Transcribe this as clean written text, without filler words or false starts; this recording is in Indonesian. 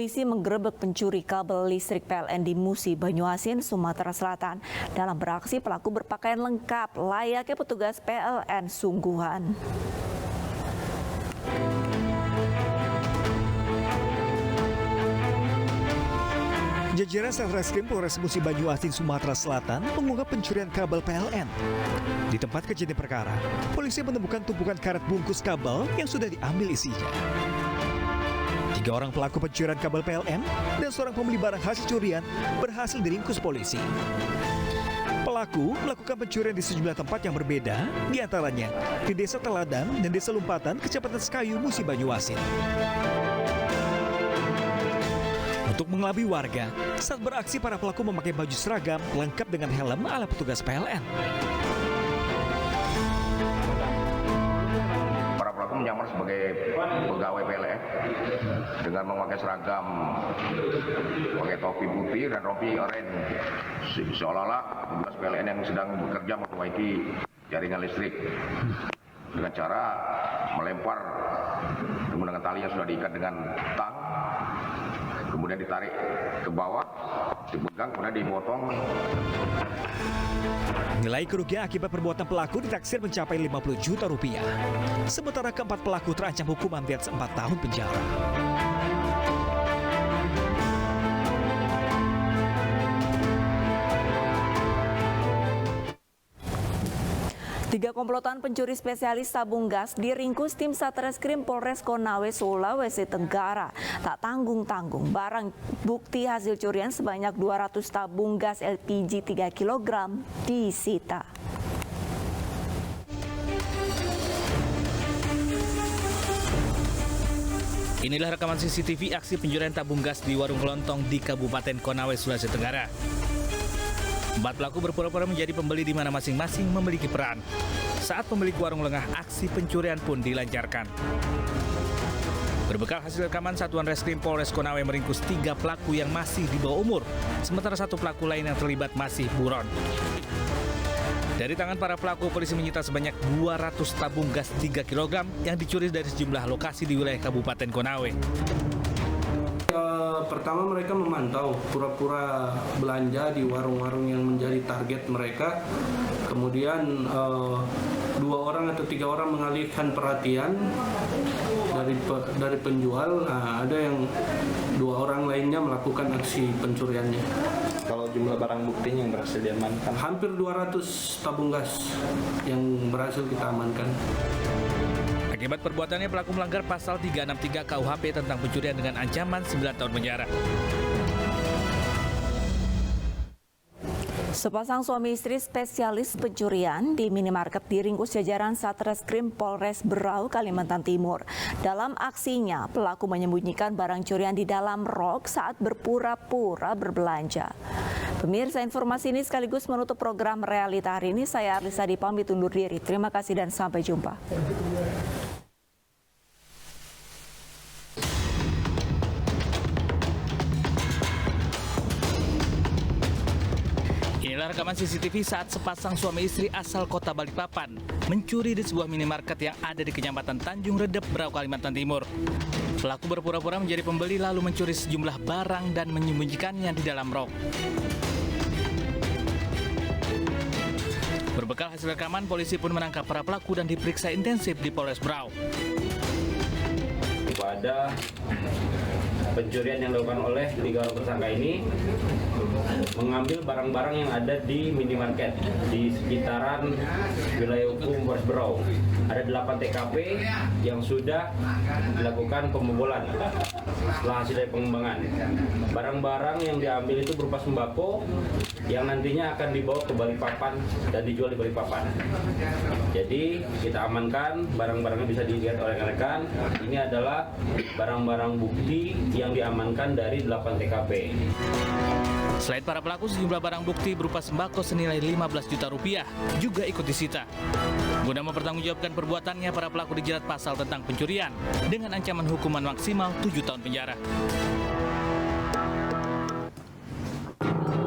Polisi menggerebek pencuri kabel listrik PLN di Musi, Banyuasin, Sumatera Selatan. Dalam beraksi, pelaku berpakaian lengkap layaknya petugas PLN sungguhan. Jajaran Satreskrim Polres Musi Banyuasin, Sumatera Selatan mengungkap pencurian kabel PLN. Di tempat kejadian perkara, polisi menemukan tumpukan karet bungkus kabel yang sudah diambil isinya. 3 orang pelaku pencurian kabel PLN dan seorang pembeli barang hasil curian berhasil diringkus polisi. Pelaku melakukan pencurian di sejumlah tempat yang berbeda, diantaranya di Desa Teladan dan Desa Lumpatan, Kecamatan Sekayu, Musi Banyuasin. Untuk mengelabui warga, saat beraksi para pelaku memakai baju seragam lengkap dengan helm ala petugas PLN. Para pelaku menyamar sebagai pegawai PLN dengan memakai seragam, pakai topi putih dan rompi oranye, seolah-olah petugas PLN yang sedang bekerja memperbaiki jaringan listrik dengan cara melempar menggunakan tali yang sudah diikat dengan tang, kemudian ditarik ke bawah, dipegang, kemudian dipotong. Nilai kerugian akibat perbuatan pelaku ditaksir mencapai 50 juta rupiah. Sementara keempat pelaku terancam hukuman di atas 4 tahun penjara. Tiga komplotan pencuri spesialis tabung gas diringkus tim Satreskrim Polres Konawe, Sulawesi Tenggara. Tak tanggung-tanggung, barang bukti hasil curian sebanyak 200 tabung gas LPG 3 kg disita. Inilah rekaman CCTV aksi pencurian tabung gas di warung kelontong di Kabupaten Konawe, Sulawesi Tenggara. 4 pelaku berpura-pura menjadi pembeli di mana masing-masing memiliki peran. Saat pemilik warung lengah, aksi pencurian pun dilancarkan. Berbekal hasil rekaman, Satuan Reskrim Polres Konawe meringkus 3 pelaku yang masih di bawah umur, sementara 1 pelaku lain yang terlibat masih buron. Dari tangan para pelaku, polisi menyita sebanyak 200 tabung gas 3 kg yang dicuri dari sejumlah lokasi di wilayah Kabupaten Konawe. Pertama mereka memantau, pura-pura belanja di warung-warung yang menjadi target mereka. Kemudian 2 orang atau 3 orang mengalihkan perhatian dari penjual. Nah, ada yang 2 orang lainnya melakukan aksi pencuriannya. Kalau jumlah barang buktinya yang berhasil diamankan? Hampir 200 tabung gas yang berhasil kita amankan. Akibat perbuatannya, pelaku melanggar pasal 363 KUHP tentang pencurian dengan ancaman 9 tahun penjara. Sepasang suami istri spesialis pencurian di minimarket diringkus jajaran Satreskrim Polres Berau, Kalimantan Timur. Dalam aksinya, pelaku menyembunyikan barang curian di dalam rok saat berpura-pura berbelanja. Pemirsa, informasi ini sekaligus menutup program Realita hari ini. Saya Arlisa pamit undur diri. Terima kasih dan sampai jumpa. Inilah rekaman CCTV saat sepasang suami istri asal kota Balikpapan mencuri di sebuah minimarket yang ada di Kecamatan Tanjung Redep, Berau, Kalimantan Timur. Pelaku berpura-pura menjadi pembeli lalu mencuri sejumlah barang dan menyembunyikannya di dalam rok. Berbekal hasil rekaman, polisi pun menangkap para pelaku dan diperiksa intensif di Polres Berau. Pada pencurian yang dilakukan oleh 3 orang tersangka ini mengambil barang-barang yang ada di minimarket di sekitaran wilayah hukum Polres Berau. Ada 8 TKP yang sudah dilakukan pembobolan setelah hasil dari pengembangan. Barang-barang yang diambil itu berupa sembako yang nantinya akan dibawa ke Balikpapan dan dijual di Balikpapan. Jadi kita amankan barang-barangnya, bisa dilihat oleh rekan-rekan. Ini adalah barang-barang bukti yang diamankan dari 8 TKP. Selain para pelaku, sejumlah barang bukti berupa sembako senilai 15 juta rupiah juga ikut disita. Guna mempertanggungjawabkan perbuatannya, para pelaku dijerat pasal tentang pencurian dengan ancaman hukuman maksimal 7 tahun penjara.